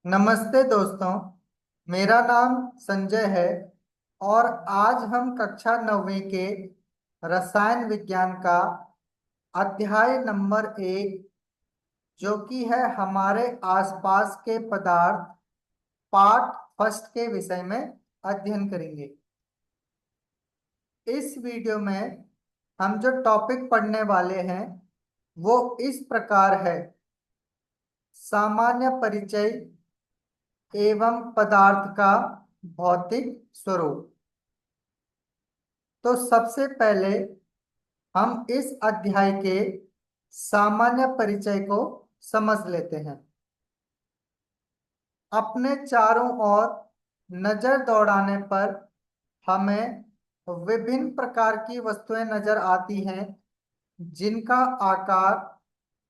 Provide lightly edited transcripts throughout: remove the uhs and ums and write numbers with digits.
नमस्ते दोस्तों। मेरा नाम संजय है और आज हम कक्षा 9वीं के रसायन विज्ञान का अध्याय नंबर 1, जो कि है हमारे आसपास के पदार्थ, पार्ट फर्स्ट के विषय में अध्ययन करेंगे। इस वीडियो में हम जो टॉपिक पढ़ने वाले हैं वो इस प्रकार है: सामान्य परिचय एवं पदार्थ का भौतिक स्वरूप। तो सबसे पहले हम इस अध्याय के सामान्य परिचय को समझ लेते हैं। अपने चारों ओर नजर दौड़ाने पर हमें विभिन्न प्रकार की वस्तुएं नजर आती हैं, जिनका आकार,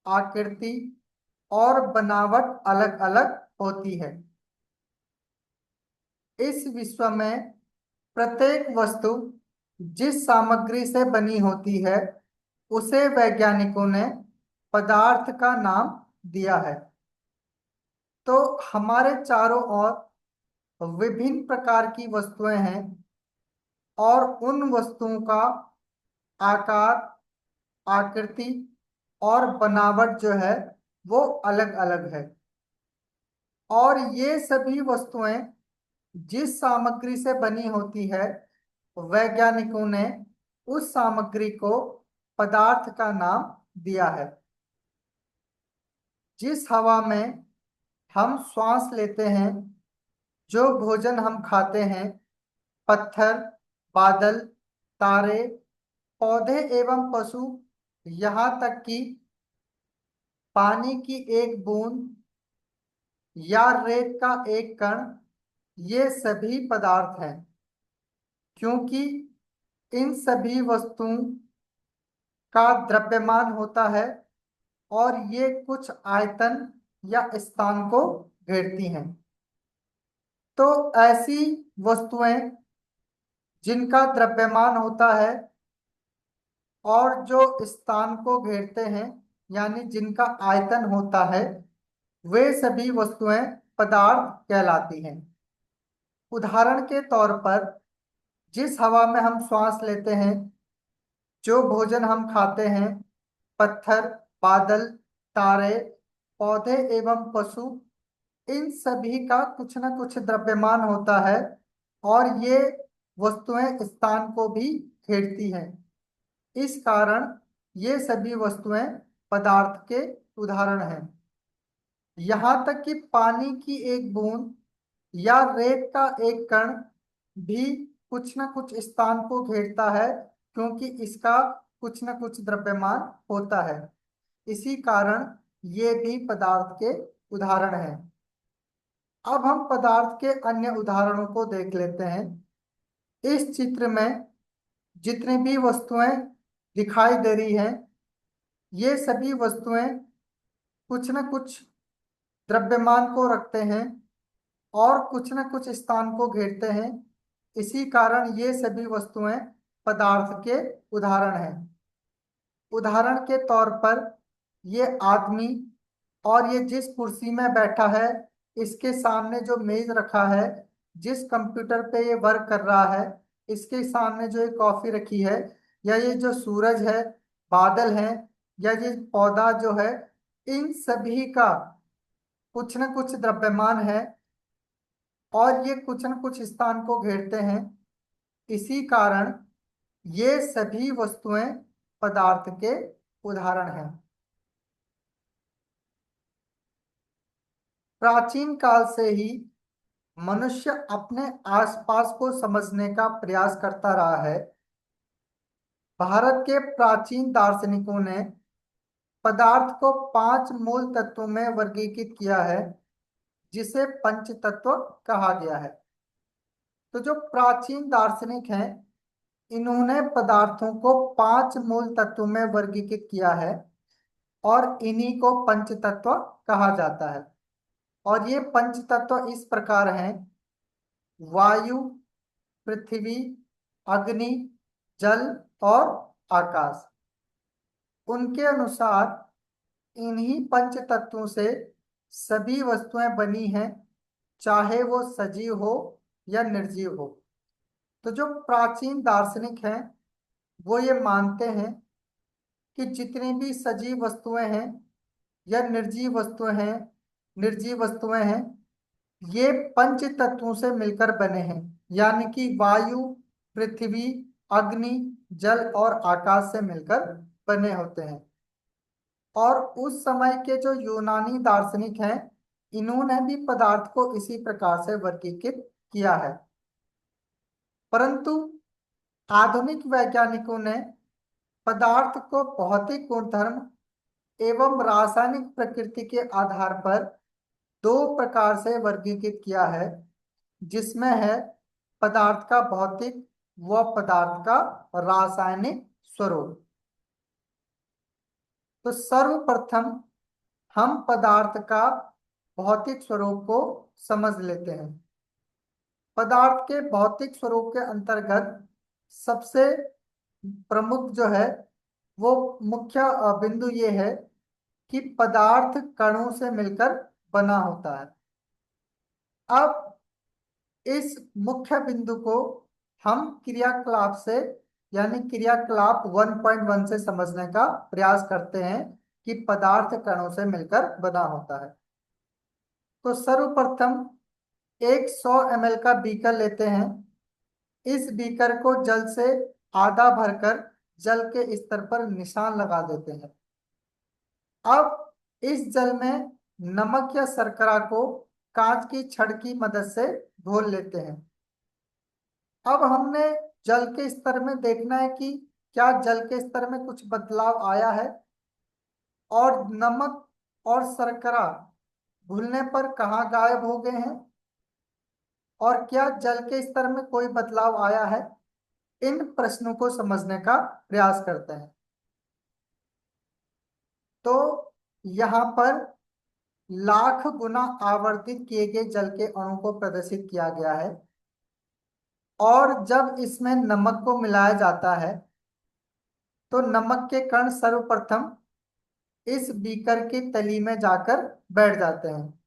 आकृति और बनावट अलग अलग होती है। इस विश्व में प्रत्येक वस्तु जिस सामग्री से बनी होती है उसे वैज्ञानिकों ने पदार्थ का नाम दिया है। तो हमारे चारों ओर विभिन्न प्रकार की वस्तुएं हैं और उन वस्तुओं का आकार, आकृति और बनावट जो है वो अलग अलग है। और ये सभी वस्तुएं जिस सामग्री से बनी होती है, वैज्ञानिकों ने उस सामग्री को पदार्थ का नाम दिया है। जिस हवा में हम श्वास लेते हैं, जो भोजन हम खाते हैं, पत्थर, बादल, तारे, पौधे एवं पशु, यहाँ तक कि पानी की एक बूंद या रेत का एक कण, ये सभी पदार्थ हैं, क्योंकि इन सभी वस्तुओं का द्रव्यमान होता है और ये कुछ आयतन या स्थान को घेरती हैं। तो ऐसी वस्तुएं जिनका द्रव्यमान होता है और जो स्थान को घेरते हैं, यानी जिनका आयतन होता है, वे सभी वस्तुएं पदार्थ कहलाती हैं। उदाहरण के तौर पर जिस हवा में हम श्वास लेते हैं, जो भोजन हम खाते हैं, पत्थर, बादल, तारे, पौधे एवं पशु, इन सभी का कुछ न कुछ द्रव्यमान होता है और ये वस्तुएं स्थान को भी घेरती हैं। इस कारण ये सभी वस्तुएं पदार्थ के उदाहरण हैं। यहाँ तक कि पानी की एक बूंद या रेत का एक कण भी कुछ न कुछ स्थान को घेरता है, क्योंकि इसका कुछ न कुछ द्रव्यमान होता है। इसी कारण ये भी पदार्थ के उदाहरण हैं। अब हम पदार्थ के अन्य उदाहरणों को देख लेते हैं। इस चित्र में जितनी भी वस्तुएं दिखाई दे रही हैं, ये सभी वस्तुएं कुछ न कुछ द्रव्यमान को रखते हैं और कुछ न कुछ स्थान को घेरते हैं। इसी कारण ये सभी वस्तुएं पदार्थ के उदाहरण हैं। उदाहरण के तौर पर ये आदमी और ये जिस कुर्सी में बैठा है, इसके सामने जो मेज रखा है, जिस कंप्यूटर पे ये वर्क कर रहा है, इसके सामने जो ये कॉफी रखी है, या ये जो सूरज है, बादल हैं, या ये पौधा जो है, इन सभी का कुछ न कुछ द्रव्यमान है और ये कुछ न कुछ स्थान को घेरते हैं। इसी कारण ये सभी वस्तुएं पदार्थ के उदाहरण हैं। प्राचीन काल से ही मनुष्य अपने आसपास को समझने का प्रयास करता रहा है। भारत के प्राचीन दार्शनिकों ने पदार्थ को 5 मूल तत्वों में वर्गीकृत किया है, जिसे पंच तत्व कहा गया है। तो जो प्राचीन दार्शनिक हैं, इन्होंने पदार्थों को 5 मूल तत्वों में वर्गीकृत किया है और इन्हीं को पंच तत्व कहा जाता है। और ये पंच तत्व इस प्रकार हैं: वायु, पृथ्वी, अग्नि, जल और आकाश। उनके अनुसार इन्हीं पंच तत्वों से सभी वस्तुएं बनी हैं चाहे वो सजीव हो या निर्जीव हो। तो जो प्राचीन दार्शनिक हैं वो ये मानते हैं कि जितनी भी सजीव वस्तुएं हैं या निर्जीव वस्तुएं हैं ये पंच तत्वों से मिलकर बने हैं, यानी कि वायु, पृथ्वी, अग्नि, जल और आकाश से मिलकर बने होते हैं। और उस समय के जो यूनानी दार्शनिक हैं इन्होंने भी पदार्थ को इसी प्रकार से वर्गीकृत किया है। परंतु आधुनिक वैज्ञानिकों ने पदार्थ को भौतिक गुणधर्म एवं रासायनिक प्रकृति के आधार पर दो प्रकार से वर्गीकृत किया है, जिसमें है पदार्थ का भौतिक व पदार्थ का रासायनिक स्वरूप। तो सर्वप्रथम हम पदार्थ का भौतिक स्वरूप को समझ लेते हैं। पदार्थ के भौतिक स्वरूप के अंतर्गत सबसे प्रमुख जो है वो मुख्य बिंदु ये है कि पदार्थ कणों से मिलकर बना होता है। अब इस मुख्य बिंदु को हम क्रियाकलाप से यानी क्रियाकलाप 1.1 से समझने का प्रयास करते हैं कि पदार्थ कणों से मिलकर बना होता है। तो सर्वप्रथम एक 100 ml का बीकर लेते हैं। इस बीकर को जल से आधा भरकर जल के स्तर पर निशान लगा देते हैं। अब इस जल में नमक या शर्करा को कांच की छड़ की मदद से घोल लेते हैं। अब हमने जल के स्तर में देखना है कि क्या जल के स्तर में कुछ बदलाव आया है और नमक और शर्करा घुलने पर कहाँ गायब हो गए हैं और क्या जल के स्तर में कोई बदलाव आया है। इन प्रश्नों को समझने का प्रयास करते हैं। तो यहाँ पर लाख गुना आवर्धित किए गए जल के अणु को प्रदर्शित किया गया है और जब इसमें नमक को मिलाया जाता है तो नमक के कण सर्वप्रथम इस बीकर की तली में जाकर बैठ जाते हैं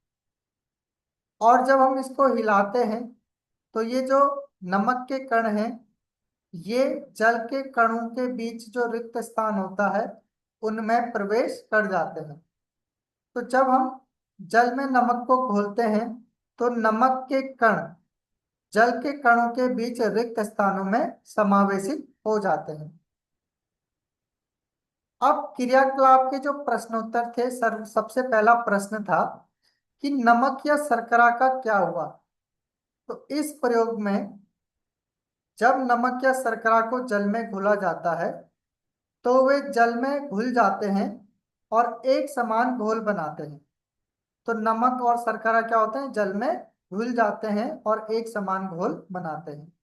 और जब हम इसको हिलाते हैं तो ये जो नमक के कण हैं ये जल के कणों के बीच जो रिक्त स्थान होता है उनमें प्रवेश कर जाते हैं। तो जब हम जल में नमक को घोलते हैं तो नमक के कण जल के कणों के बीच रिक्त स्थानों में समावेशित हो जाते हैं। अब क्रियाकलाप के जो प्रश्नोत्तर थे सर, सबसे पहला प्रश्न था कि नमक या शर्करा का क्या हुआ। तो इस प्रयोग में जब नमक या शर्करा को जल में घुला जाता है तो वे जल में घुल जाते हैं और एक समान घोल बनाते हैं। तो नमक और शर्करा क्या होते हैं, जल में घुल जाते हैं और एक समान घोल बनाते हैं।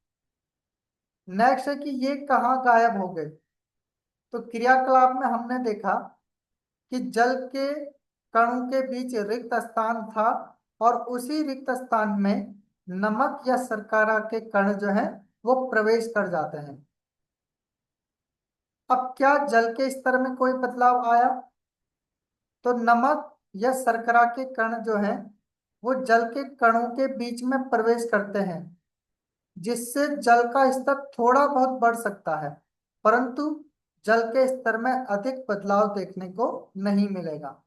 नेक्स्ट है कि ये कहाँ गायब हो गए। तो क्रियाकलाप में हमने देखा कि जल के कणों के बीच रिक्त स्थान था और उसी रिक्त स्थान में नमक या शर्करा के कण जो है वो प्रवेश कर जाते हैं। अब क्या जल के स्तर में कोई बदलाव आया। तो नमक या शर्करा के कण जो है वो जल के कणों के बीच में प्रवेश करते हैं जिससे जल का स्तर थोड़ा बहुत बढ़ सकता है, परंतु जल के स्तर में अधिक बदलाव देखने को नहीं मिलेगा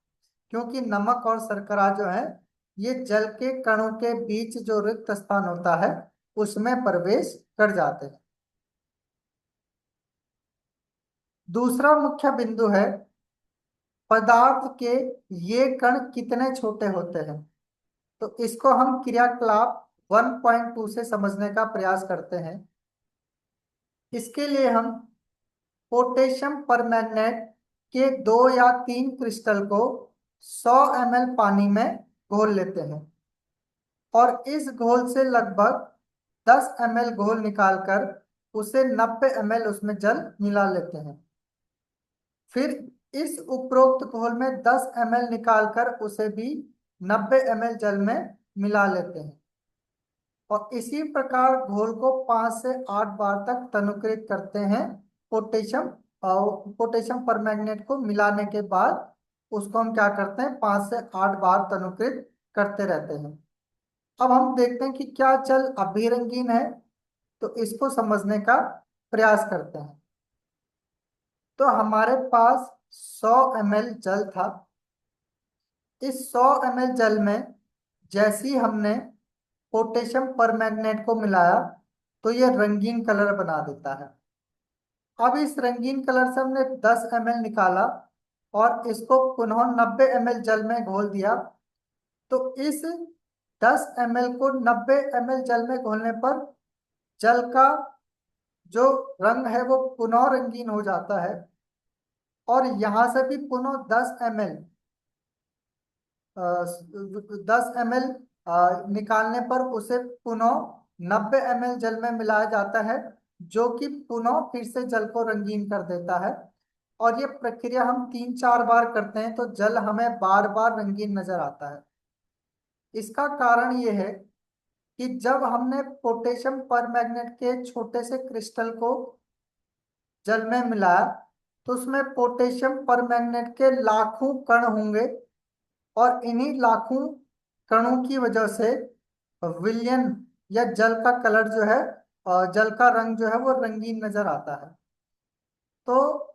क्योंकि नमक और शर्करा जो है ये जल के कणों के बीच जो रिक्त स्थान होता है उसमें प्रवेश कर जाते हैं। दूसरा मुख्य बिंदु है पदार्थ के ये कण कितने छोटे होते हैं। तो इसको हम क्रियाकलाप 1.2 से समझने का प्रयास करते हैं। इसके लिए हम पोटेशियम परमैंगनेट के 2 या 3 क्रिस्टल को 100 ml पानी में घोल लेते हैं और इस घोल से लगभग 10 ml घोल निकालकर उसे 90 ml उसमें जल मिला लेते हैं। फिर इस उपरोक्त घोल में 10 ml निकालकर उसे भी 90 ml जल में मिला लेते हैं और इसी प्रकार घोल को 5 से 8 बार तक तनुकृत करते हैं। पोटेशियम और पोटेशियम परमैंगनेट को मिलाने के बाद उसको हम क्या करते हैं 5 से 8 बार तनुकृत करते रहते हैं। अब हम देखते हैं कि क्या जल अब भी रंगीन है, तो इसको समझने का प्रयास करते हैं। तो हमारे पास 100 ml जल था। इस 100 ml जल में जैसे ही हमने पोटेशियम परमैंगनेट को मिलाया, तो ये रंगीन कलर बना देता है। अब इस रंगीन कलर से हमने 10 ml निकाला और इसको पुनः 90 ml जल में घोल दिया। तो इस 10 ml को 90 ml जल में घोलने पर जल का जो रंग है वो पुनः रंगीन हो जाता है। और यहां से भी पुनः 10 ml 10 ml निकालने पर उसे पुनः 90 ml जल में मिलाया जाता है, जो कि पुनः फिर से जल को रंगीन कर देता है। और ये प्रक्रिया हम 3-4 बार करते हैं तो जल हमें बार बार रंगीन नजर आता है। इसका कारण ये है कि जब हमने पोटेशियम परमैंगनेट के छोटे से क्रिस्टल को जल में मिलाया, तो उसमें पोटेशियम परमैंगनेट के लाखों कण होंगे। और इन्हीं लाखों कणों की वजह से विलयन या जल का कलर जो है, जल का रंग जो है वो रंगीन नजर आता है। तो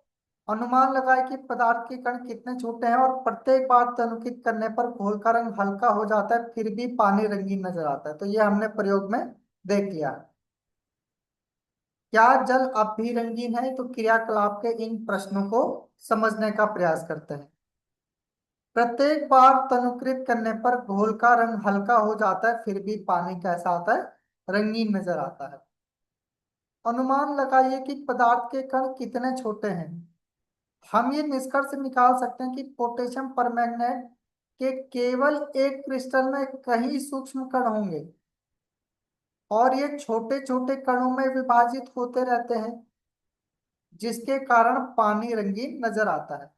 अनुमान लगाए कि पदार्थ के कण कितने छोटे हैं, और प्रत्येक बार तनुकित करने पर घोल का रंग हल्का हो जाता है, फिर भी पानी रंगीन नजर आता है। तो ये हमने प्रयोग में देख लिया। क्या जल अब भी रंगीन है? तो क्रियाकलाप के इन प्रश्नों को समझने का प्रयास करते हैं। प्रत्येक बार तनुकृत करने पर घोल का रंग हल्का हो जाता है, फिर भी पानी कैसा आता है? रंगीन नजर आता है। अनुमान लगाइए कि पदार्थ के कण कितने छोटे हैं। हम ये निष्कर्ष निकाल सकते हैं कि पोटेशियम परमैंगनेट के केवल एक क्रिस्टल में कई सूक्ष्म कण होंगे, और ये छोटे छोटे कणों में विभाजित होते रहते हैं, जिसके कारण पानी रंगीन नजर आता है।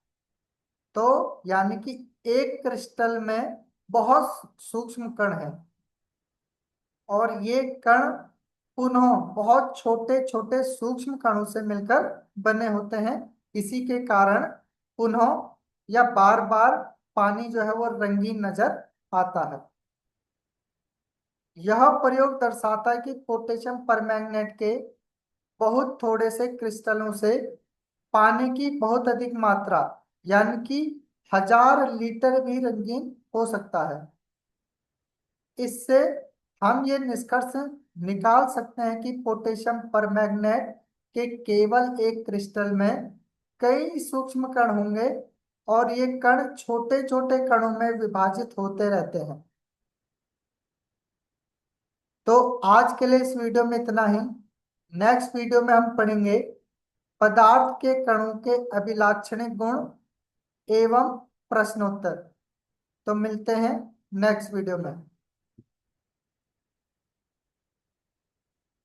तो यानी कि एक क्रिस्टल में बहुत सूक्ष्म कण है, और ये कण पुनः बहुत छोटे छोटे सूक्ष्म कणों से मिलकर बने होते हैं। इसी के कारण पुनः या बार बार पानी जो है वो रंगीन नजर आता है। यह प्रयोग दर्शाता है कि पोटेशियम परमैंगनेट के बहुत थोड़े से क्रिस्टलों से पानी की बहुत अधिक मात्रा, यानी कि 1000 लीटर भी रंगीन हो सकता है। इससे हम ये निष्कर्ष निकाल सकते हैं कि पोटेशियम परमैंगनेट के केवल एक क्रिस्टल में कई सूक्ष्म कण होंगे, और ये कण छोटे छोटे कणों में विभाजित होते रहते हैं। तो आज के लिए इस वीडियो में इतना ही। नेक्स्ट वीडियो में हम पढ़ेंगे पदार्थ के कणों के अभिलाक्षणिक गुण एवं प्रश्नोत्तर। तो मिलते हैं नेक्स्ट वीडियो में।